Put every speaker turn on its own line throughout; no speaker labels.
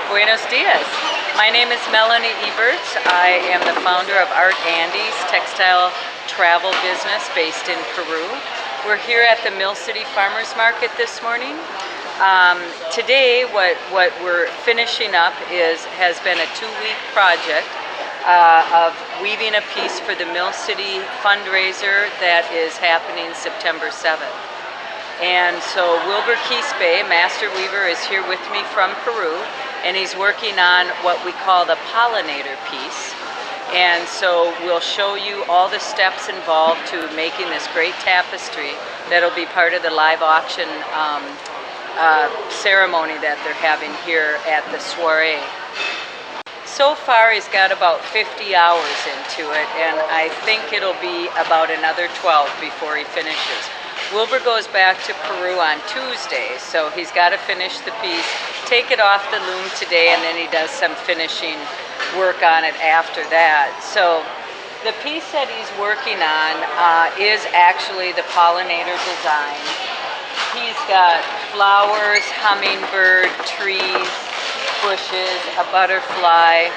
Buenos dias. My name is Melanie Eberts. I am the founder of ArtAndes textile travel business based in Peru. We're here at the Mill City Farmers Market this morning. Today what we're finishing up has been a 2-week project of weaving a piece for the Mill City fundraiser that is happening September 7th. And so Wilbur, Master Weaver, is here with me from Peru, and he's working on what we call the Pollinator piece. And so we'll show you all the steps involved to making this great tapestry that'll be part of the live auction ceremony that they're having here at the soiree. So far he's got about 50 hours into it, and I think it'll be about another 12 before he finishes. Wilbur goes back to Peru on Tuesday, so he's got to finish the piece, take it off the loom today, and then he does some finishing work on it after that. So the piece that he's working on is actually the Pollinator design. He's got flowers, hummingbird, trees, bushes, a butterfly,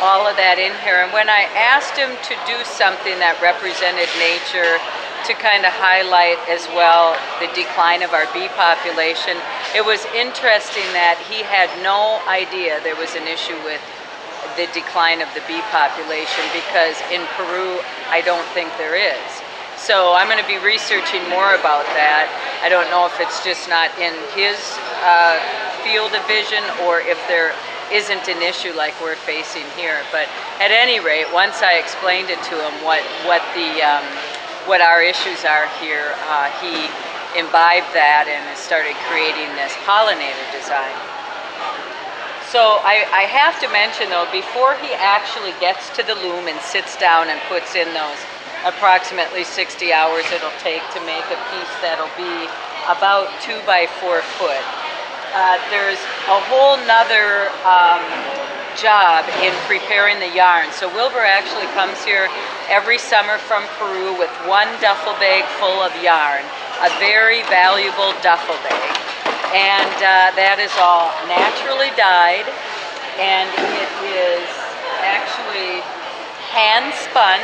all of that in here. And when I asked him to do something that represented nature, to kind of highlight as well the decline of our bee population, it was interesting that he had no idea there was an issue with the decline of the bee population, because in Peru I don't think there is. So I'm going to be researching more about that. I don't know if it's just not in his field of vision, or if there isn't an issue like we're facing here. But at any rate, once I explained it to him what our issues are here, he imbibed that and started creating this Pollinator design. So I have to mention though, before he actually gets to the loom and sits down and puts in those approximately 60 hours it'll take to make a piece that'll be about 2 by 4 foot, there's a whole nother job in preparing the yarn. So Wilbur actually comes here every summer from Peru with one duffel bag full of yarn, a very valuable duffel bag, and that is all naturally dyed, and it is actually hand spun.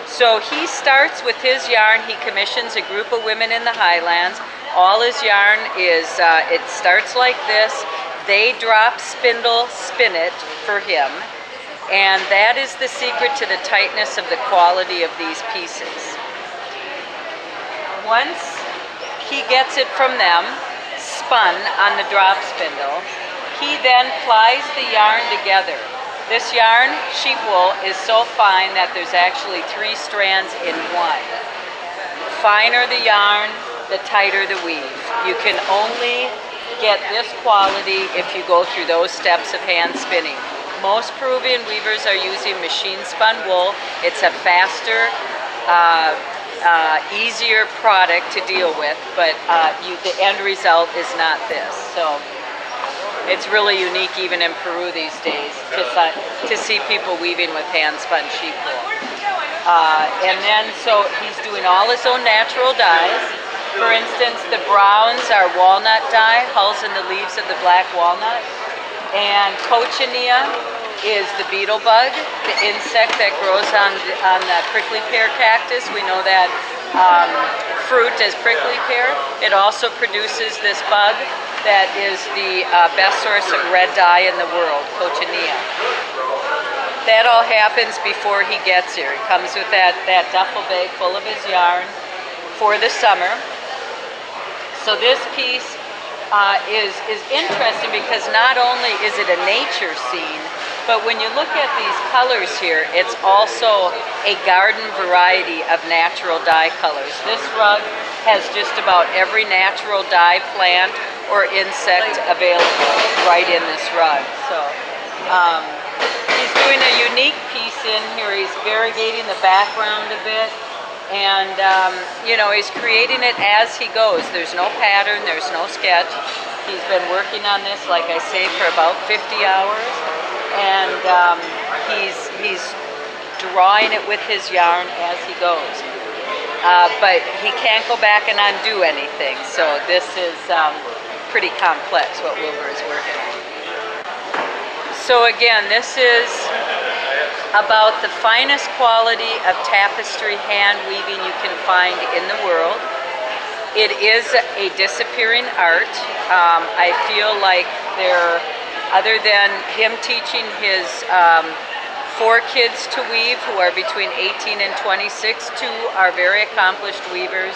So he starts with his yarn. He commissions a group of women in the highlands. All his yarn is, it starts like this. They drop spindle, spin it for him, and that is the secret to the tightness of the quality of these pieces. Once he gets it from them, spun on the drop spindle, he then plies the yarn together. This yarn, sheep wool, is so fine that there's actually 3 strands in one. Finer the yarn, the tighter the weave. You can only get this quality if you go through those steps of hand spinning. Most Peruvian weavers are using machine spun wool. It's a faster, easier product to deal with, but the end result is not this. So it's really unique even in Peru these days to see people weaving with hand spun sheep wool. And then so he's doing all his own natural dyes. For instance, the browns are walnut dye, hulls in the leaves of the black walnut. And cochineal is the beetle bug, the insect that grows on the prickly pear cactus. We know that fruit as prickly pear. It also produces this bug that is the best source of red dye in the world, cochineal. That all happens before he gets here. He comes with that duffel bag full of his yarn for the summer. So this piece is interesting because not only is it a nature scene, but when you look at these colors here, it's also a garden variety of natural dye colors. This rug has just about every natural dye plant or insect available right in this rug. So he's doing a unique piece in here. He's variegating the background a bit. And, you know, he's creating it as he goes. There's no pattern, there's no sketch. He's been working on this, like I say, for about 50 hours. And he's drawing it with his yarn as he goes. But he can't go back and undo anything. So this is pretty complex what Wilbur is working on. So again, this is about the finest quality of tapestry hand weaving you can find in the world. It is a disappearing art. I feel like other than him teaching his 4 kids to weave who are between 18 and 26, 2 are very accomplished weavers.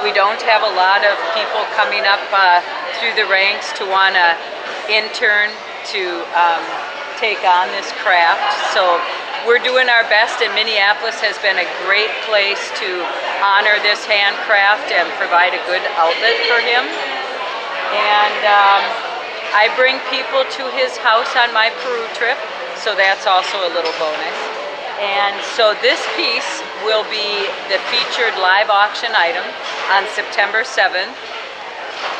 We don't have a lot of people coming up through the ranks to want to intern to take on this craft. So we're doing our best, and Minneapolis has been a great place to honor this handcraft and provide a good outlet for him. And I bring people to his house on my Peru trip, so that's also a little bonus. And so this piece will be the featured live auction item on September 7th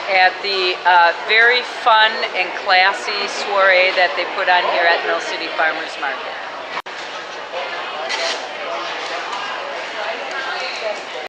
at the very fun and classy soiree that they put on here at Mill City Farmers Market.